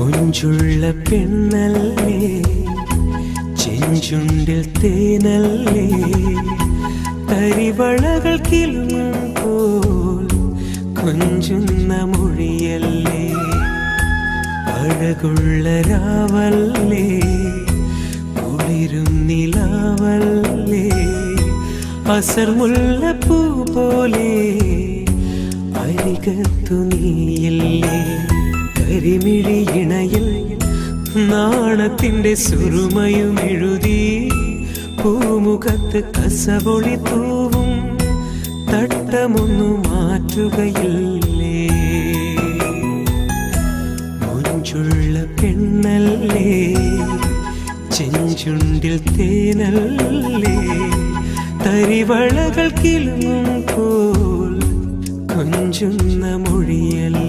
മൊഞ്ചുള്ള പെണ്ണല്ലേ, ചെഞ്ചുണ്ടിൽ തേനല്ലേ, തരിവളകൾ കിലുങ്ങുമ്പോൾ കൊഞ്ചുന്ന മൊഴിയല്ലേ, അഴകുള്ള രാവല്ലേ, കുളിരും നിലാവല്ലേ, അസർമുല്ലപ്പൂ പോലെ അരികത്തു നീയല്ലേ, കരിമിഴി ഇണയിൽ നാണത്തിന്റെ സുറുമയും എഴുതി, പൂമുഖത്ത് കസവൊളി തൂവും തട്ടമൊന്നു മാറ്റുകയില്ലേ. മൊഞ്ചുള്ള പെണ്ണല്ലേ, ചെഞ്ചുണ്ടിൽ തേനല്ലേ, തരിവളകൾ കിലുങ്ങുമ്പോൾ കൊഞ്ചുന്ന മൊഴിയല്ലേ.